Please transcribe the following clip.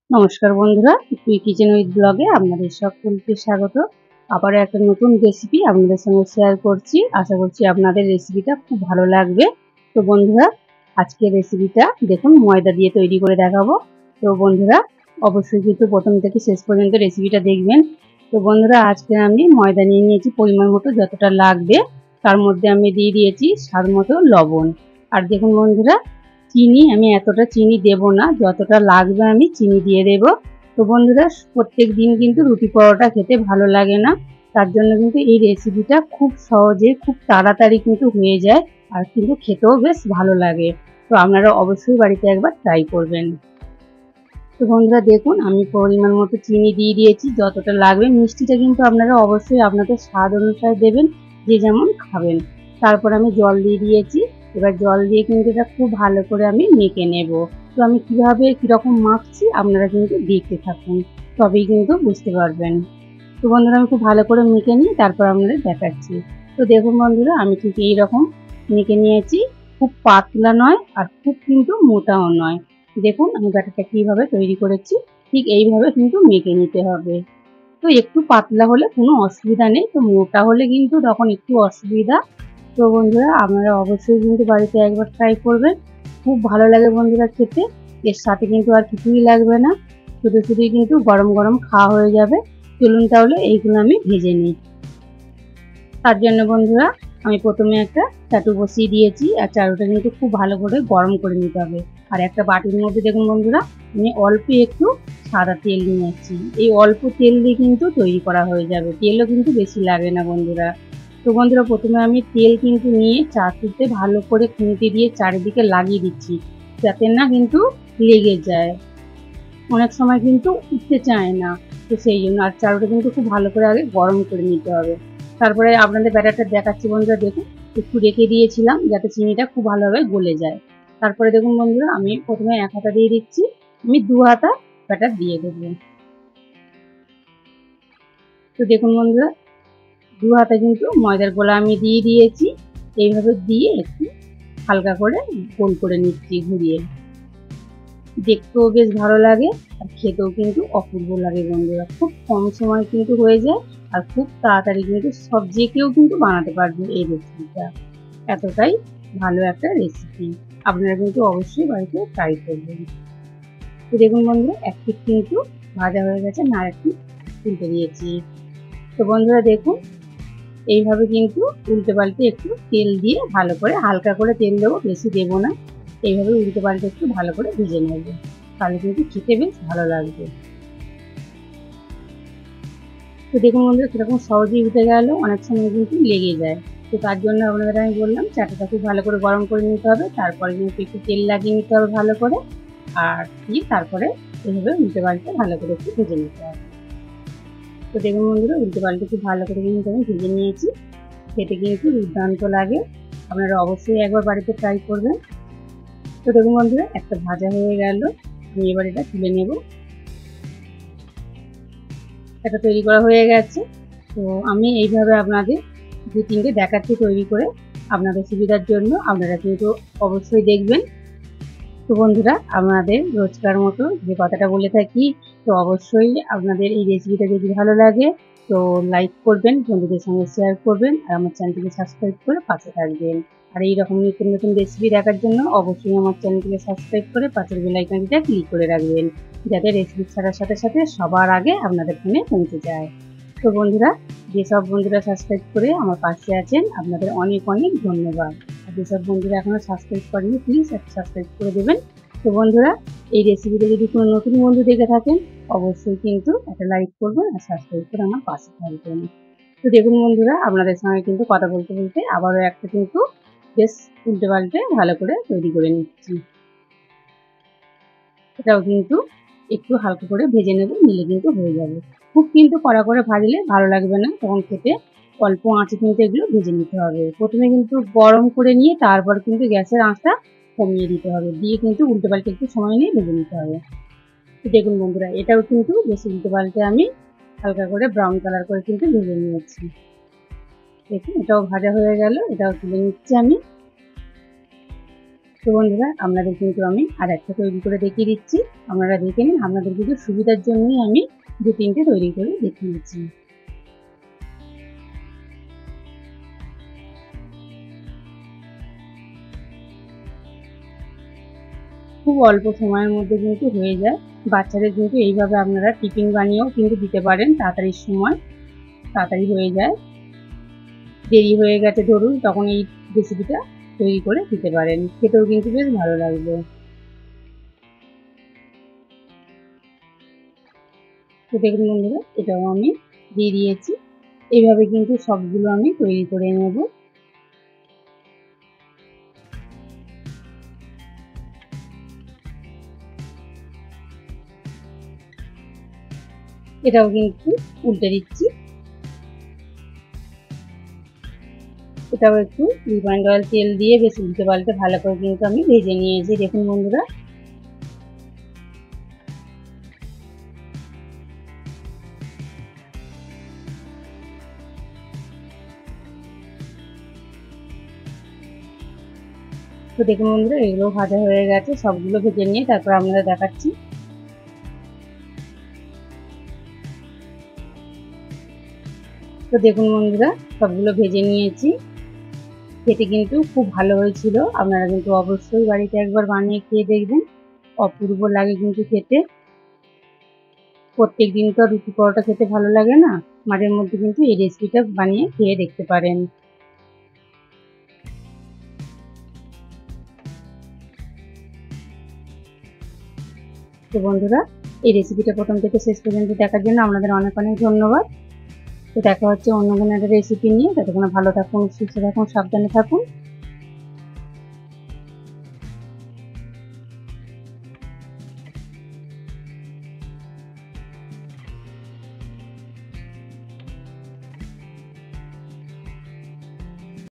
নমস্কার বন্ধুরা, তুই কিচেন উইথ ব্লগে আপনাদের সকলকে স্বাগত। আবারও একটা নতুন রেসিপি আপনাদের সঙ্গে শেয়ার করছি। আশা করছি আপনাদের রেসিপিটা খুব ভালো লাগবে। তো বন্ধুরা, আজকের রেসিপিটা দেখুন ময়দা দিয়ে তৈরি করে দেখাবো। তো বন্ধুরা, অবশ্যই কিন্তু প্রথম থেকে শেষ পর্যন্ত রেসিপিটা দেখবেন। তো বন্ধুরা, আজকে আমি ময়দা নিয়ে নিয়েছি পরিমাণ মতো, যতটা লাগবে। তার মধ্যে আমি দিয়ে দিয়েছি স্বাদ মতো লবণ। আর দেখুন বন্ধুরা, চিনি আমি এতটা চিনি দেব না, যতটা লাগবে আমি চিনি দিয়ে দেব। তো বন্ধুরা, প্রত্যেক দিন কিন্তু রুটি পরোটা খেতে ভালো লাগে না, তার জন্য কিন্তু এই রেসিপিটা খুব সহজে খুব তাড়াতাড়ি কিন্তু হয়ে যায়, আর কিন্তু খেতেও বেশ ভালো লাগে। তো আপনারা অবশ্যই বাড়িতে একবার ট্রাই করবেন। তো বন্ধুরা দেখুন, আমি পরিমাণ মতো চিনি দিয়ে দিয়েছি, যতটা লাগবে। মিষ্টিটা কিন্তু আপনারা অবশ্যই আপনাদের স্বাদ অনুসারে দেবেন, যে যেমন খাবেন। তারপর আমি জল দিয়ে দিয়েছি। এবার জল দিয়ে কিন্তু এটা খুব ভালো করে আমি মেখে নেব। তো আমি কিভাবে কিরকম মাখছি আপনারা কিন্তু দেখতে থাকুন, তবেই কিন্তু বুঝতে পারবেন। তো বন্ধুরা, আমি খুব ভালো করে মেখে নিই, তারপর আপনাদের দেখাচ্ছি। তো দেখুন বন্ধুরা, আমি ঠিক এইরকম মেখে নিয়েছি। খুব পাতলা নয় আর খুব কিন্তু মোটাও নয়। দেখুন আমি ব্যাটারটা কিভাবে তৈরি করেছি, ঠিক এইভাবে কিন্তু মেখে নিতে হবে। তো একটু পাতলা হলে কোনো অসুবিধা নেই, তো মোটা হলে কিন্তু তখন একটু অসুবিধা। তো বন্ধুরা, আপনারা অবশ্যই কিন্তু বাড়িতে একবার ট্রাই করবেন। খুব ভালো লাগে বন্ধুরা খেতে। এর সাথে কিন্তু আর কিছুই লাগবে না, শুধু শুধুই কিন্তু গরম গরম খাওয়া হয়ে যাবে। চলুন তাহলে এইগুলো আমি ভেজে নিই। তার জন্য বন্ধুরা, আমি প্রথমে একটা চাটু বসিয়ে দিয়েছি, আর চাটুটা কিন্তু খুব ভালো করে গরম করে নিতে হবে। আর একটা বাটির মধ্যে দেখুন বন্ধুরা, আমি অল্প একটু সাদা তেল নিয়েছি। এই অল্প তেল দিয়ে কিন্তু তৈরি করা হয়ে যাবে, তেলও কিন্তু বেশি লাগে না বন্ধুরা। তো বন্ধুরা, প্রথমে আমি তেল কিন্তু নিয়ে চাটুতে ভালো করে খুন্তি দিয়ে চারিদিকে লাগিয়ে দিচ্ছি, যাতে না কিন্তু লেগে যায়। অনেক সময় কিন্তু উঠতে চায় না, তো সেই জন্য। আর চাউলটা কিন্তু খুব ভালো করে আগে গরম করে নিতে হবে। তারপরে আপনাদের ব্যাটারটা দেখাচ্ছি বন্ধুরা, দেখুন একটু রেখে দিয়েছিলাম যাতে চিনিটা খুব ভালোভাবে গলে যায়। তারপরে দেখুন বন্ধুরা, আমি প্রথমে এক হাতা দিয়ে দিচ্ছি, আমি দু হাতা ব্যাটার দিয়ে দেবো। তো দেখুন বন্ধুরা, দু হাতা কিন্তু ময়দার গোলা আমি দিয়ে দিয়েছি। এইভাবে দিয়ে একটু হালকা করে গোল করে নিচ্ছি ঘুরিয়ে। দেখতেও বেশ ভালো লাগে, আর খেতেও কিন্তু অপূর্ব লাগে বন্ধুরা। খুব কম সময় কিন্তু হয়ে যায়, আর খুব তাড়াতাড়ি কিন্তু সব যে কেউ কিন্তু বানাতে পারবে এই রেসিপিটা। এতটাই ভালো একটা রেসিপি, আপনারা কিন্তু অবশ্যই বাড়িতে ট্রাই করবেন। তো দেখুন বন্ধুরা, এক পিঠ কিন্তু ভাজা হয়ে গেছে, না একটু উল্টে দিয়েছি। তো বন্ধুরা দেখুন, এইভাবে কিন্তু উল্টে পাল্টে একটু তেল দিয়ে ভালো করে, হালকা করে তেল দেবো, বেশি দেবো না। এইভাবে উল্টে পাল্টে একটু ভালো করে ভেজে নেব, তাহলে কিন্তু খেতে বেশ ভালো লাগবে। তো দেখুন বন্ধুরা, সেরকম সহজেই উঠে গেল, অনেক সময় কিন্তু লেগে যায়। তো তার জন্য আপনাদের আমি বললাম চাটুটা খুব ভালো করে গরম করে নিতে হবে, তারপরে কিন্তু একটু তেল লাগিয়ে নিতে হবে ভালো করে, আর দিয়ে তারপরে এভাবে উল্টে পাল্টে ভালো করে একটু ভেজে নিতে হবে। তো দেখুন বন্ধুরা, উল্টে পাল্টে খুব ভালো করে কিন্তু আমি ভেজে নিয়েছি। খেতে কিন্তু দুর্দান্ত লাগে, আপনারা অবশ্যই একবার বাড়িতে ট্রাই করবেন। তো দেখুন বন্ধুরা, একটা ভাজা হয়ে গেল, আমি এবার এটা তুলে নেব। এটা তৈরি করা হয়ে গেছে। তো আমি এইভাবে আপনাদের দু তিনটে দেখাচ্ছি তৈরি করে, আপনাদের সুবিধার জন্য। আপনারা কিন্তু অবশ্যই দেখবেন। তো বন্ধুরা, আমাদের রোজকার মতো যে কথাটা বলে থাকি, তো অবশ্যই আপনাদের এই রেসিপিটা যদি ভালো লাগে তো লাইক করবেন, বন্ধুদের সঙ্গে শেয়ার করবেন, আর আমার চ্যানেলটিকে সাবস্ক্রাইব করে পাশে থাকবেন। আর এইরকম নতুন নতুন রেসিপি দেখার জন্য অবশ্যই আমার চ্যানেলটিকে সাবস্ক্রাইব করে পাশের বেল আইকনটিতে ক্লিক করে রাখবেন, যাতে রেসিপি ছাড়ার সাথে সাথে সবার আগে আপনাদের ফোনে পৌঁছে যায়। তো বন্ধুরা, যেসব বন্ধুরা সাবস্ক্রাইব করে আমার পাশে আছেন, আপনাদের অনেক অনেক ধন্যবাদ। আর যেসব বন্ধুরা এখনো সাবস্ক্রাইব করেনি, প্লিজ একটা সাবস্ক্রাইব করে দেবেন। তো বন্ধুরা, এই রেসিপিটা যদি কোনো নতুন বন্ধু দেখে থাকেন, অবশ্যই কিন্তু একটা লাইক করবেন আর সাবস্ক্রাইব করে আমার পাশে থাকবেন। তো দেখুন বন্ধুরা, আপনাদের সঙ্গে কিন্তু কথা বলতে বলতে আবারও একটা কিন্তু বেশ উল্টে পাল্টে ভালো করে তৈরি করে নিচ্ছি। এটাও কিন্তু একটু হালকা করে ভেজে নেব, নিলে কিন্তু হয়ে যাবে। খুব কিন্তু কড়া করে ভাজলে ভালো লাগবে না তখন খেতে, অল্প আঁচে কিন্তু এগুলো ভেজে নিতে হবে। প্রথমে কিন্তু গরম করে নিয়ে তারপর কিন্তু গ্যাসের আঁচটা কমিয়ে দিতে হবে, দিয়ে কিন্তু উল্টে পাল্টে একটু সময় নিয়ে ভেজে নিতে হবে। তো দেখুন বন্ধুরা, এটাও কিন্তু বেশ উল্টে পাল্টে আমি হালকা করে ব্রাউন কালার করে কিন্তু ভেজে নিয়েছি। দেখুন এটাও ভাজা হয়ে গেল, এটাও তুলে নিচ্ছি আমি। তো বন্ধুরা আপনাদের কিন্তু আমি আর একটা তৈরি করে দেখিয়ে দিচ্ছি, আপনারা দেখে নিন। আপনাদের কিন্তু সুবিধার জন্যই আমি 2-3টে তৈরি করে দেখিয়েছি। খুব অল্প সময়ের মধ্যে কিন্তু হয়ে যায়। বাচ্চাদের কিন্তু এইভাবে আপনারা টিফিন বানিয়েও কিন্তু দিতে পারেন, তাড়াতাড়ির সময় তাড়াতাড়ি হয়ে যায়। দেরি হয়ে গেছে ধরুন, তখন এই রেসিপিটা তৈরি করে দিতে পারেন, খেতেও কিন্তু বেশ ভালো লাগবে। তো দেখুন বন্ধুরা, এটাও আমি দিয়ে দিয়েছি। এইভাবে কিন্তু সবগুলো আমি তৈরি করে নেব। এটাও কিন্তু উল্টে দিচ্ছি। এটাও একটু রিফাইন্ড অয়েল তেল দিয়ে বেশ উল্টে পাল্টে ভালো করে কিন্তু আমি ভেজে নিয়েছি। দেখুন বন্ধুরা, তো দেখুন বন্ধুরা, এগুলো ভাজা হয়ে গেছে। সবগুলো ভেজে নিয়ে তারপর আপনাদের দেখাচ্ছি। তো দেখুন বন্ধুরা, সবগুলো ভেজে নিয়েছি। খেতে কিন্তু খুব ভালো হয়েছিল। আপনারা কিন্তু অবশ্যই বাড়িতে একবার বানিয়ে খেয়ে দেখবেন, অপূর্ব লাগে কিন্তু খেতে। প্রত্যেক দিন তো রুটি পরোটা খেতে ভালো লাগে না, মাঝে মধ্যে কিন্তু এই রেসিপিটা বানিয়ে খেয়ে দেখতে পারেন। তো বন্ধুরা, এই রেসিপিটা প্রথম থেকে শেষ পর্যন্ত দেখার জন্য আপনাদের অনেক অনেক ধন্যবাদ। তো দেখা হচ্ছে অন্য কোনো একটা রেসিপি নিয়ে। ততক্ষণে ভালো থাকুন, সুস্থ থাকুন, সাবধানে থাকুন।